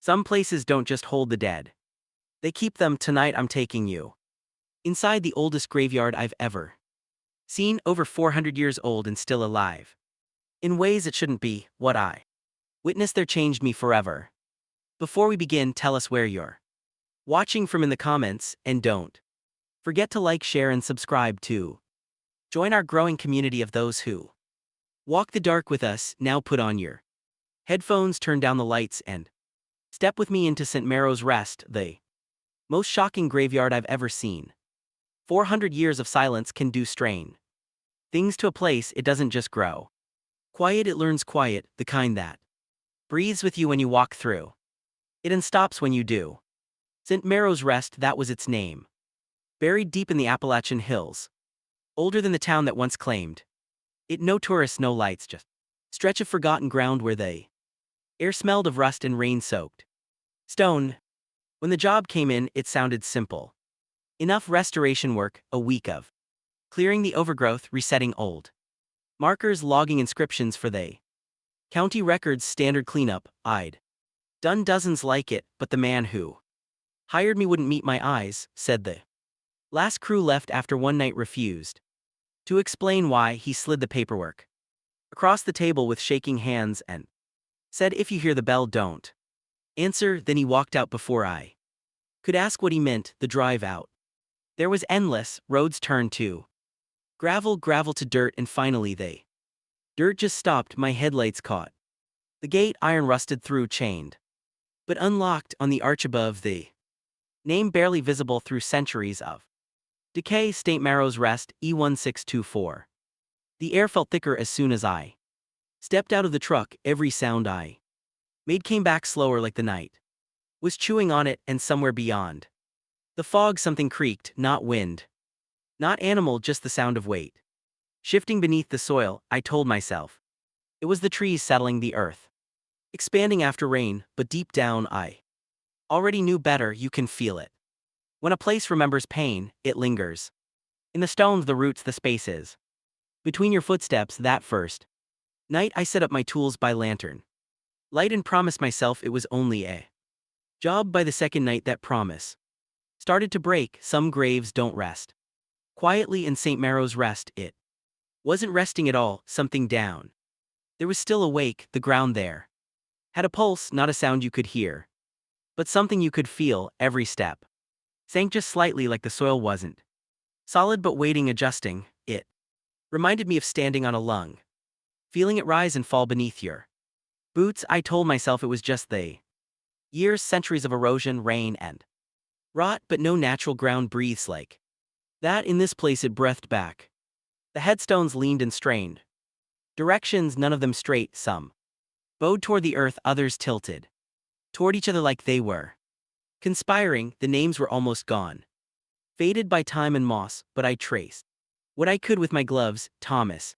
Some places don't just hold the dead. They keep them. Tonight I'm taking you inside the oldest graveyard I've ever seen, over 400 years old and still alive. In ways it shouldn't be. What I witnessed there changed me forever. Before we begin, tell us where you're watching from in the comments, and don't forget to like, share, and subscribe too. Join our growing community of those who walk the dark with us. Now put on your headphones, turn down the lights, and step with me into St. Maro's Rest, the most shocking graveyard I've ever seen. 400 years of silence can do strain things to a place. It doesn't just grow quiet, it learns quiet, the kind that breathes with you when you walk through it and stops when you do. St. Maro's Rest, that was its name. Buried deep in the Appalachian hills. Older than the town that once claimed it. No tourists, no lights, just stretch of forgotten ground where the air smelled of rust and rain-soaked stone. When the job came in, it sounded simple enough: restoration work, a week of clearing the overgrowth, resetting old markers, logging inscriptions for the county records, standard cleanup. I'd done dozens like it, but the man who hired me wouldn't meet my eyes, said the last crew left after one night, refused to explain why. He slid the paperwork across the table with shaking hands and said, "If you hear the bell, don't answer." Then he walked out before I could ask what he meant. The drive out there was endless. Roads turned to gravel, gravel to dirt, and finally the dirt just stopped. My headlights caught the gate, iron rusted through, chained but unlocked. On the arch above, the name barely visible through centuries of decay: St. Maro's Rest, E1624. The air felt thicker as soon as I stepped out of the truck. Every sound I made came back slower, like the night was chewing on it. And somewhere beyond the fog, something creaked, not wind, not animal, just the sound of weight shifting beneath the soil. I told myself it was the trees settling, the earth expanding after rain, but deep down I already knew better. You can feel it. When a place remembers pain, it lingers. In the stones, the roots, the spaces between your footsteps. That first night I set up my tools by lantern light and promised myself it was only a job. By the second night, that promise started to break. Some graves don't rest quietly. In St. Maro's Rest, it wasn't resting at all. Something down there was still awake. The ground there had a pulse, not a sound you could hear, but something you could feel. Every step sank just slightly, like the soil wasn't solid but waiting, adjusting. It reminded me of standing on a lung, feeling it rise and fall beneath your boots. I told myself it was just the years, centuries of erosion, rain, and rot, but no natural ground breathes like that. In this place it breathed back. The headstones leaned and strained directions, none of them straight. Some bowed toward the earth, others tilted toward each other like they were conspiring. The names were almost gone, faded by time and moss, but I traced what I could with my gloves. Thomas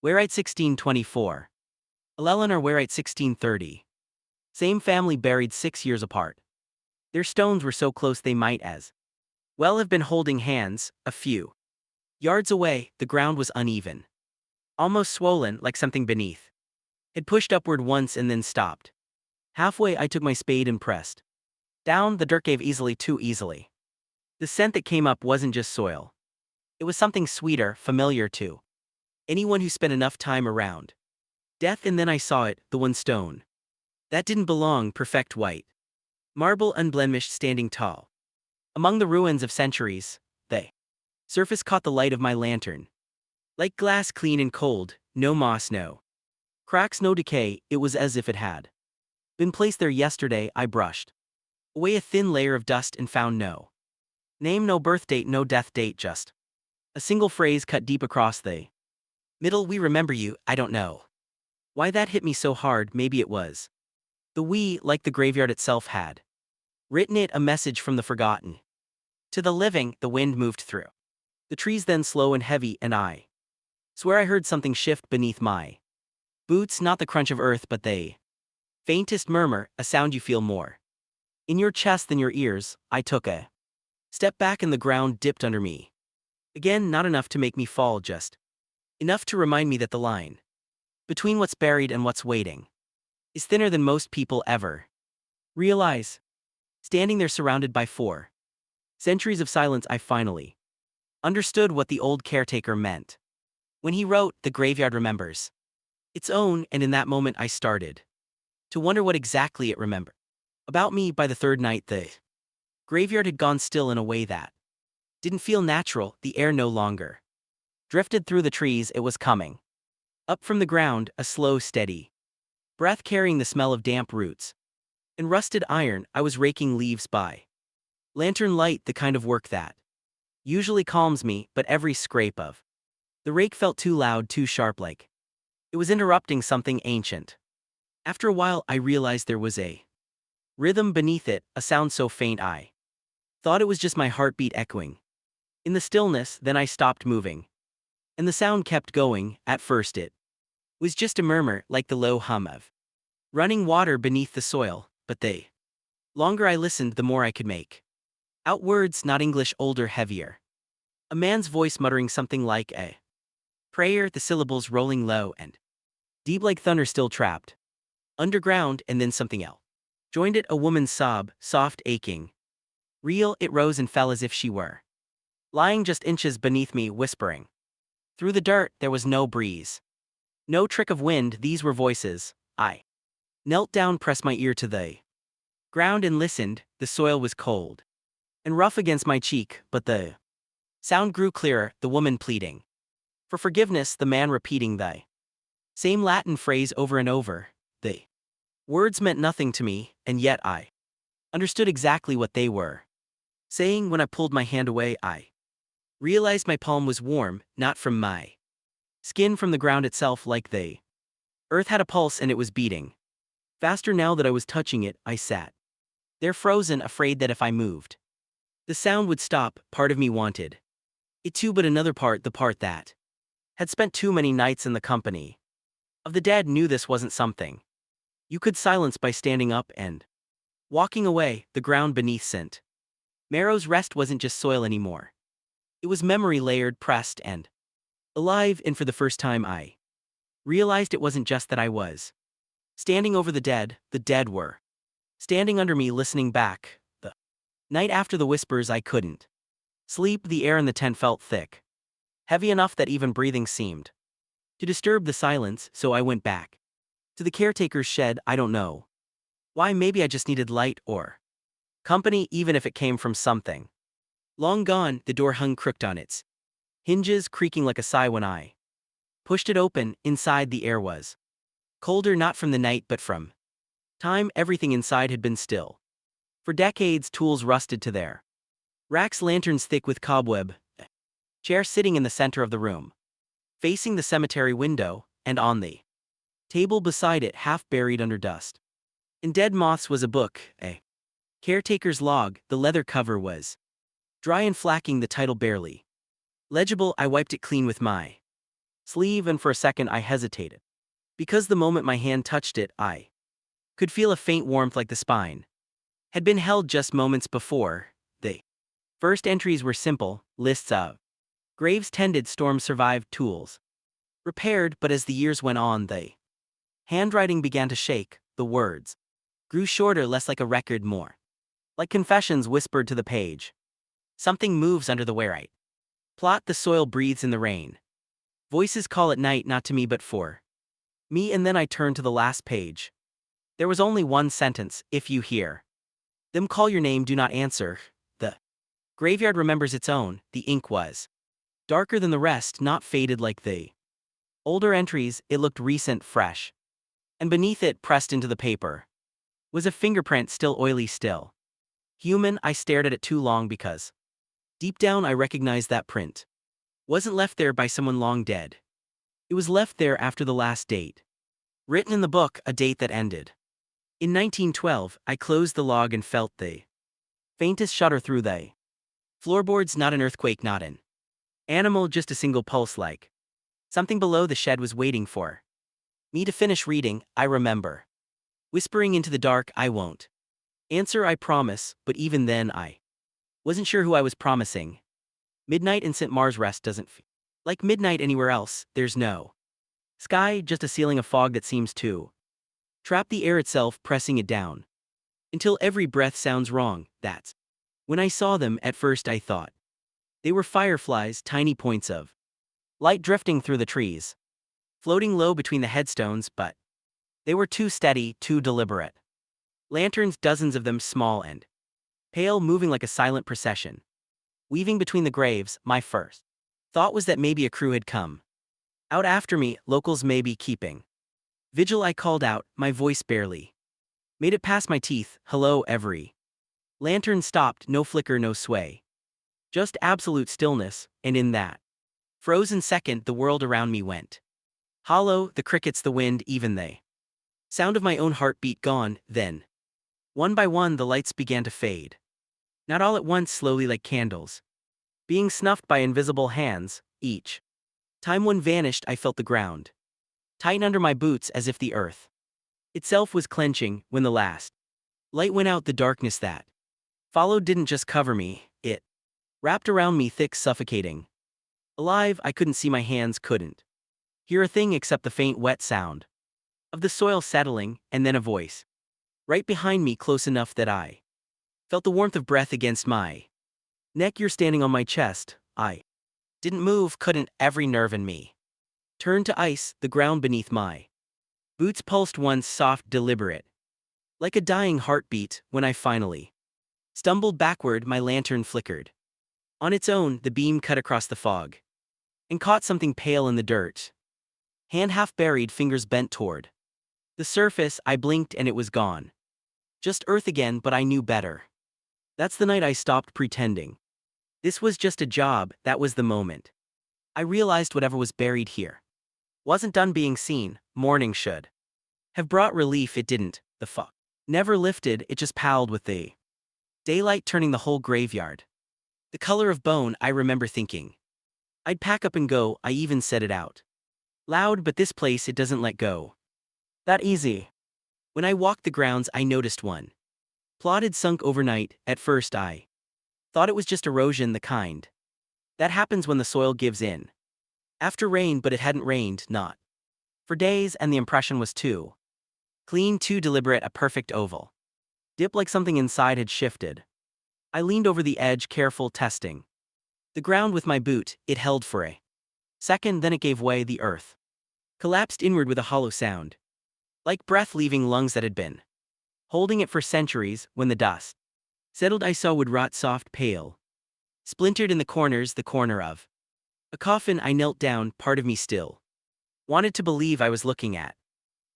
Wainwright 1624. Eleanor Wainwright 1630. Same family, buried 6 years apart. Their stones were so close they might as well have been holding hands. A few yards away, the ground was uneven, almost swollen, like something beneath had pushed upward once and then stopped. Halfway, I took my spade and pressed down. The dirt gave easily, too easily. The scent that came up wasn't just soil. It was something sweeter, familiar to anyone who spent enough time around death. And then I saw it, the one stone that didn't belong, perfect white marble, unblemished, standing tall among the ruins of centuries. The surface caught the light of my lantern like glass, clean and cold, no moss, no cracks, no decay. It was as if it had been placed there yesterday. I brushed away a thin layer of dust and found no name, no birth date, no death date, just a single phrase cut deep across the middle: "We remember you." I don't know why that hit me so hard. Maybe it was the "we," like the graveyard itself had written it, a message from the forgotten to the living. The wind moved through the trees, then slow and heavy, and I swear I heard something shift beneath my boots, not the crunch of earth, but the faintest murmur, a sound you feel more in your chest than your ears. I took a step back and the ground dipped under me again, not enough to make me fall, just enough to remind me that the line between what's buried and what's waiting is thinner than most people ever Realize. Standing there surrounded by 4 centuries of silence, I finally understood what the old caretaker meant. When he wrote, "The graveyard remembers its own," and in that moment I started to wonder what exactly it remembered. About me. By the third night, the graveyard had gone still in a way that didn't feel natural. The air no longer drifted through the trees. It was coming up from the ground, a slow, steady breath carrying the smell of damp roots and rusted iron. I was raking leaves by lantern light, the kind of work that usually calms me, but every scrape of the rake felt too loud, too sharp, like it was interrupting something ancient. After a while, I realized there was a rhythm beneath it, a sound so faint I thought it was just my heartbeat echoing in the stillness. Then I stopped moving, and the sound kept going. At first it was just a murmur, like the low hum of running water beneath the soil, but the longer I listened, the more I could make out words, not English, older, heavier. A man's voice muttering something like a prayer, the syllables rolling low and deep like thunder, still trapped underground. And then something else joined it, a woman's sob, soft, aching, real. It rose and fell as if she were lying just inches beneath me, whispering through the dirt. There was no breeze, no trick of wind. These were voices. I knelt down, pressed my ear to the ground and listened. The soil was cold and rough against my cheek, but the sound grew clearer, the woman pleading for forgiveness, the man repeating the same Latin phrase over and over. The words meant nothing to me, and yet I understood exactly what they were saying. When I pulled my hand away, I realized my palm was warm, not from my skin, from the ground itself, like the earth had a pulse and it was beating faster now that I was touching it. I sat there frozen, afraid that if I moved, the sound would stop. Part of me wanted it too, but another part, the part that had spent too many nights in the company of the dead, knew this wasn't something you could silence by standing up and walking away. The ground beneath St. Marrow's Rest wasn't just soil anymore. It was memory, layered, pressed, and alive. And for the first time I realized it wasn't just that I was standing over the dead were standing under me, listening back. The night after the whispers, I couldn't sleep. The air in the tent felt thick, heavy enough that even breathing seemed to disturb the silence. So I went back to the caretaker's shed. I don't know why. Maybe I just needed light or company, even if it came from something long gone. The door hung crooked on its hinges, creaking like a sigh when I pushed it open. Inside, the air was colder, not from the night but from time. Everything inside had been still for decades. Tools rusted to their racks, lanterns thick with cobweb, chair sitting in the center of the room, facing the cemetery window, and on the table beside it, half buried under dust and dead moths, was a book, a caretaker's log. The leather cover was dry and flacking, the title barely legible. I wiped it clean with my sleeve, and for a second I hesitated, because the moment my hand touched it, I could feel a faint warmth, like the spine had been held just moments before. The first entries were simple, lists of graves tended, storms survived, tools repaired. But as the years went on, the handwriting began to shake. The words grew shorter, less like a record, more like confessions whispered to the page. Something moves under the where-right plot. The soil breathes in the rain. Voices call at night, not to me but for me. And then I turned to the last page. There was only one sentence: if you hear them call your name, do not answer. The graveyard remembers its own. The ink was darker than the rest, not faded like the older entries. It looked recent, fresh. And beneath it, pressed into the paper, was a fingerprint, still oily, still human. I stared at it too long, because deep down I recognized that print wasn't left there by someone long dead. It was left there after the last date written in the book, a date that ended in 1912. I closed the log and felt the faintest shudder through the floorboards. Not an earthquake, not an animal, just a single pulse, like something below the shed was waiting for me to finish reading. I remember whispering into the dark, "I won't answer, I promise." But even then I wasn't sure who I was promising. Midnight in St. Mars Rest doesn't feel like midnight anywhere else. There's no sky, just a ceiling of fog that seems to trap the air itself, pressing it down. Until every breath sounds wrong, that's. When I saw them, at first I thought. They were fireflies, tiny points of light drifting through the trees, floating low between the headstones, but they were too steady, too deliberate. Lanterns, dozens of them, small and pale, moving like a silent procession. Weaving between the graves, my first thought was that maybe a crew had come out after me, locals may be keeping vigil. I called out, my voice barely made it past my teeth, hello. Every lantern stopped, no flicker, no sway. Just absolute stillness, and in that frozen second the world around me went hollow, the crickets, the wind, even the sound of my own heartbeat gone. Then, one by one, the lights began to fade. Not all at once, slowly like candles, being snuffed by invisible hands. Each time one vanished, I felt the ground tighten under my boots as if the earth itself was clenching. When the last light went out, the darkness that followed didn't just cover me, it wrapped around me, thick, suffocating. Alive, I couldn't see my hands, couldn't hear a thing except the faint, wet sound of the soil settling, and then a voice right behind me, close enough that I felt the warmth of breath against my neck. You're standing on my chest. I didn't move, couldn't. Every nerve in me turned to ice. The ground beneath my boots pulsed once, soft, deliberate, like a dying heartbeat. When I finally stumbled backward, my lantern flickered on its own. The beam cut across the fog and caught something pale in the dirt. Hand half buried, fingers bent toward the surface. I blinked and it was gone. Just earth again, but I knew better. That's the night I stopped pretending this was just a job. That was the moment I realized whatever was buried here wasn't done being seen. Morning should have brought relief. It didn't. The fog never lifted, it just palled with the daylight, turning the whole graveyard the color of bone. I remember thinking I'd pack up and go. I even said it out loud, but this place, it doesn't let go that easy. When I walked the grounds, I noticed one plot had sunk overnight. At first I thought it was just erosion, the kind that happens when the soil gives in after rain, but it hadn't rained, not for days, and the impression was too clean, too deliberate, a perfect oval dip, like something inside had shifted. I leaned over the edge, careful, testing the ground with my boot. It held for a second, then it gave way. The earth collapsed inward with a hollow sound, like breath leaving lungs that had been holding it for centuries. When the dust settled, I saw wood rot, soft, pale, splintered in the corners, the corner of a coffin. I knelt down, part of me still wanted to believe I was looking at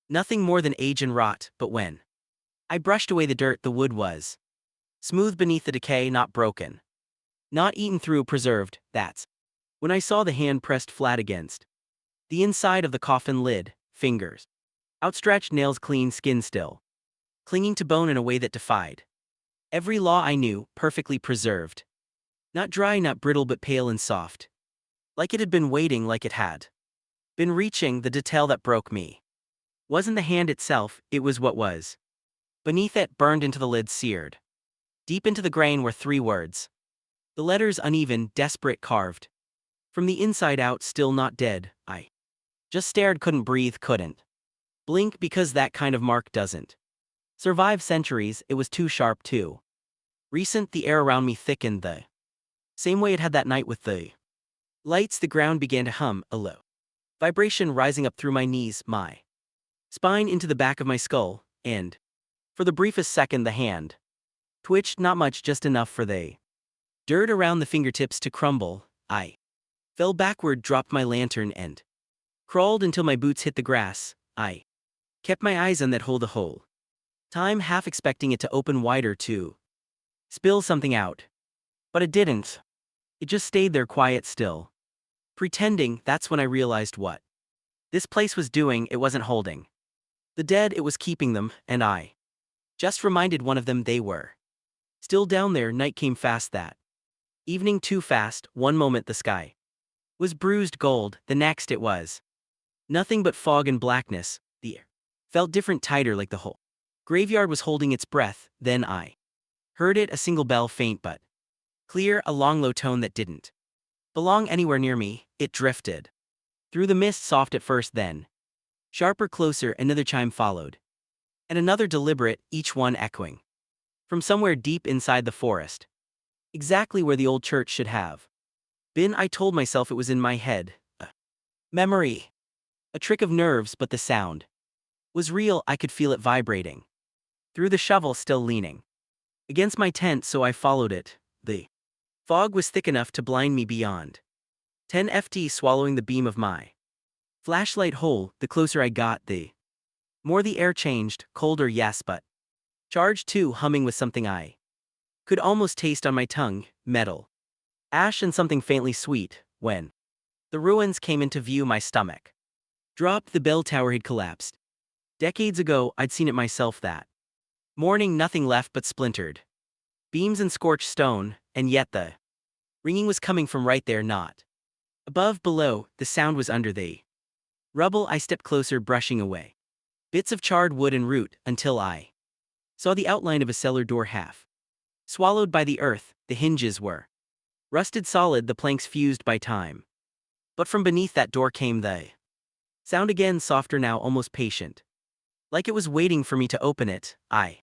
nothing more than age and rot, but when I brushed away the dirt, the wood was smooth beneath the decay, not broken, not eaten through, preserved. That's when I saw the hand pressed flat against the inside of the coffin lid, fingers outstretched, nails clean, skin still clinging to bone in a way that defied every law I knew. Perfectly preserved, not dry, not brittle, but pale and soft, like it had been waiting, like it had been reaching. The detail that broke me wasn't the hand itself, it was what was beneath it. Burned into the lid, seared deep into the grain, were three words, the letters uneven, desperate, carved from the inside out. Still not dead. I just stared, couldn't breathe, couldn't blink, because that kind of mark doesn't survive centuries. It was too sharp, too recent. The air around me thickened the same way it had that night with the lights. The ground began to hum, a low vibration rising up through my knees, my spine, into the back of my skull, and for the briefest second the hand twitched, not much, just enough for the dirt around the fingertips to crumble. I fell backward, dropped my lantern, and crawled until my boots hit the grass. I kept my eyes on that hole the whole time, half expecting it to open wider, to spill something out. But it didn't. It just stayed there, quiet, still, pretending. That's when I realized what this place was doing. It wasn't holding the dead, it was keeping them, and I just reminded one of them they were still down there. Night came fast that evening, too fast. One moment the sky was bruised gold, the next it was nothing but fog and blackness. The air felt different, tighter, like the whole graveyard was holding its breath. Then I heard it, a single bell, faint but clear, a long, low tone that didn't belong anywhere near me. It drifted through the mist, soft at first, then sharper, closer. Another chime followed, and another, deliberate, each one echoing from somewhere deep inside the forest. Exactly where the old church should have been. I told myself it was in my head. A memory. A trick of nerves, but the sound was real. I could feel it vibrating through the shovel still leaning against my tent, so I followed it. The fog was thick enough to blind me beyond 10 ft, swallowing the beam of my flashlight whole. The closer I got, the more the air changed, colder, yes, but charged too, humming with something I could almost taste on my tongue, metal, ash, and something faintly sweet. When the ruins came into view, my stomach dropped. The bell tower had collapsed. Decades ago, I'd seen it myself that morning, nothing left but splintered beams and scorched stone, and yet the ringing was coming from right there, not above, below. The sound was under the rubble. I stepped closer, brushing away bits of charred wood and root, until I saw the outline of a cellar door half swallowed by the earth. The hinges were rusted solid, the planks fused by time. But from beneath that door came the sound again, softer now, almost patient, like it was waiting for me to open it. I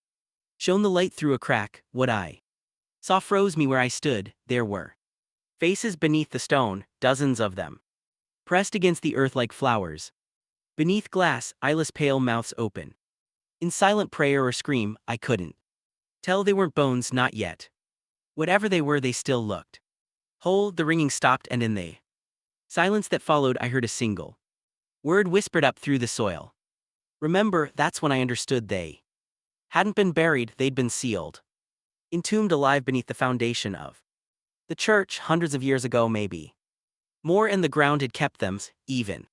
shone the light through a crack. What I saw froze me where I stood. There were faces beneath the stone, dozens of them, pressed against the earth like flowers. Beneath glass, eyeless, pale mouths open in silent prayer or scream. I couldn't tell. They weren't bones, not yet. Whatever they were, they still looked whole. The ringing stopped, and in the silence that followed, I heard a single word whispered up through the soil. Remember. That's when I understood. They hadn't been buried, they'd been sealed, entombed alive beneath the foundation of the church, hundreds of years ago, maybe more, and the ground had kept them. Even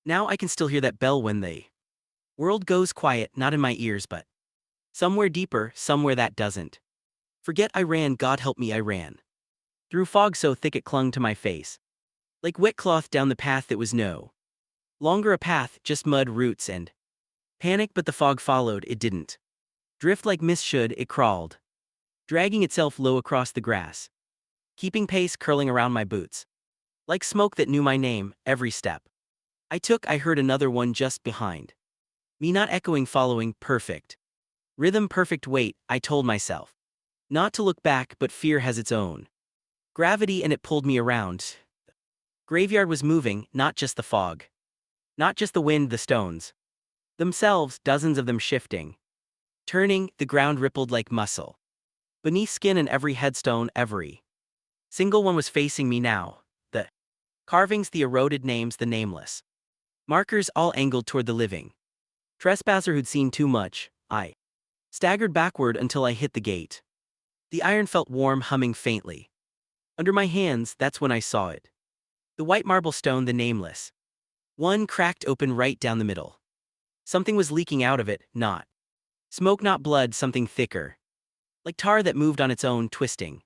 now I can still hear that bell when the world goes quiet, not in my ears, but somewhere deeper, somewhere that doesn't forget. I ran, God help me, I ran through fog so thick it clung to my face like wet cloth, down the path that was no longer a path, just mud, roots, and panic. But the fog followed. It didn't drift like mist should. It crawled, dragging itself low across the grass, keeping pace, curling around my boots like smoke that knew my name. Every step I took, I heard another one just behind me, not echoing, following. Perfect rhythm, perfect weight. I told myself not to look back, but fear has its own gravity, and it pulled me around. Graveyard was moving, not just the fog, not just the wind, the stones themselves, dozens of them shifting, turning. The ground rippled like muscle beneath skin, and every headstone, every single one, was facing me now. The carvings, the eroded names, the nameless markers, all angled toward the living trespasser who'd seen too much. I staggered backward until I hit the gate. The iron felt warm, humming faintly under my hands. That's when I saw it. The white marble stone, the nameless one, cracked open right down the middle. Something was leaking out of it, not smoke, not blood, something thicker, like tar that moved on its own, twisting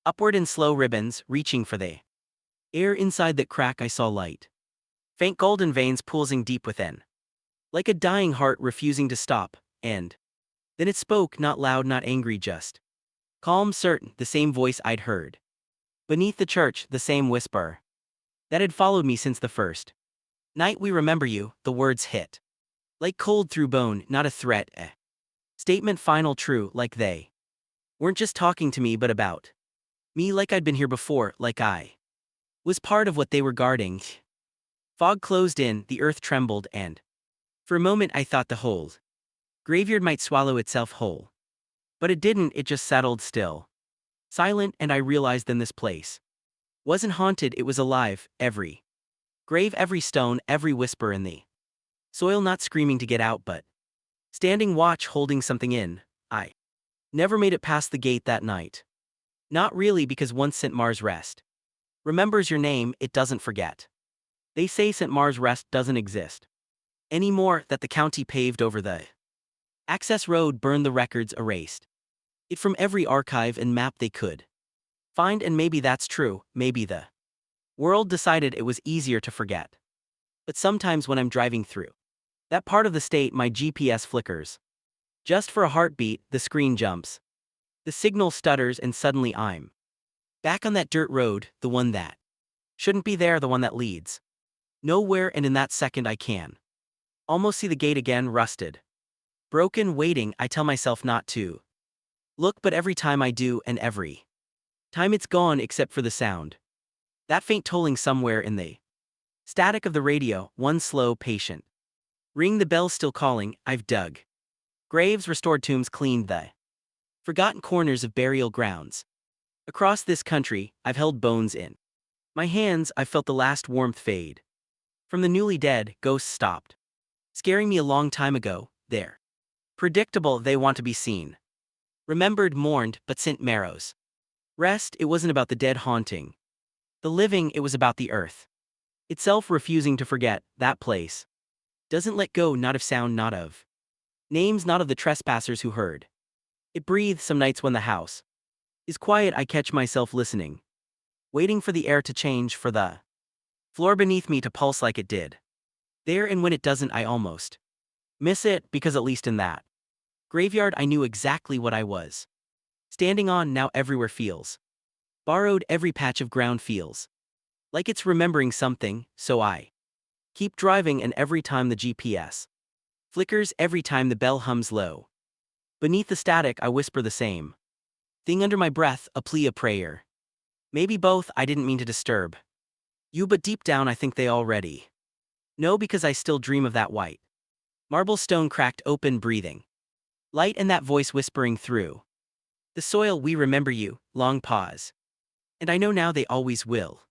upward in slow ribbons, reaching for the air. Inside that crack I saw light, faint golden veins pulsing deep within, like a dying heart refusing to stop. And then it spoke, not loud, not angry, just calm, certain. The same voice I'd heard beneath the church, the same whisper that had followed me since the first night. We remember you. The words hit like cold through bone, not a threat, statement, final, true, like they weren't just talking to me but about me, like I'd been here before, like I was part of what they were guarding. Fog closed in, the earth trembled, and for a moment I thought the whole graveyard might swallow itself whole. But it didn't. It just settled still, silent, and I realized then this place wasn't haunted, it was alive. Every grave, every stone, every whisper in the soil, not screaming to get out, but standing watch, holding something in. I never made it past the gate that night. Not really, because once St. Mars Rest remembers your name, it doesn't forget. They say St. Mars Rest doesn't exist anymore, that the county paved over the access road, burned the records, erased it from every archive and map they could find. And maybe that's true. Maybe the world decided it was easier to forget. But sometimes when I'm driving through that part of the state, my GPS flickers just for a heartbeat. The screen jumps, the signal stutters, and suddenly I'm back on that dirt road, the one that shouldn't be there, the one that leads nowhere. And in that second I can almost see the gate again, rusted, broken, waiting. I tell myself not to Look, but every time I do, and every time it's gone except for the sound. That faint tolling somewhere in the static of the radio, one slow, patient ring, the bell still calling. I've dug graves, restored tombs, cleaned the forgotten corners of burial grounds. Across this country, I've held bones in my hands. I've felt the last warmth fade from the newly dead. Ghosts stopped scaring me a long time ago. They're predictable, they want to be seen, remembered, mourned, but St. Marrow's rest, it wasn't about the dead haunting the living, it was about the earth itself refusing to forget. That place doesn't let go, not of sound, not of names, not of the trespassers who heard it breathe. Some nights when the house is quiet, I catch myself listening, waiting for the air to change, for the floor beneath me to pulse like it did there, and when it doesn't, I almost miss it, because at least in that graveyard I knew exactly what I was standing on. Now everywhere feels borrowed, every patch of ground feels like it's remembering something, so I keep driving, and every time the GPS flickers, every time the bell hums low beneath the static, I whisper the same thing under my breath, a plea, a prayer. Maybe both. I didn't mean to disturb you, but deep down I think they already know, because I still dream of that white marble stone cracked open, breathing light, and that voice whispering through the soil, we remember you. Long pause. And I know now they always will.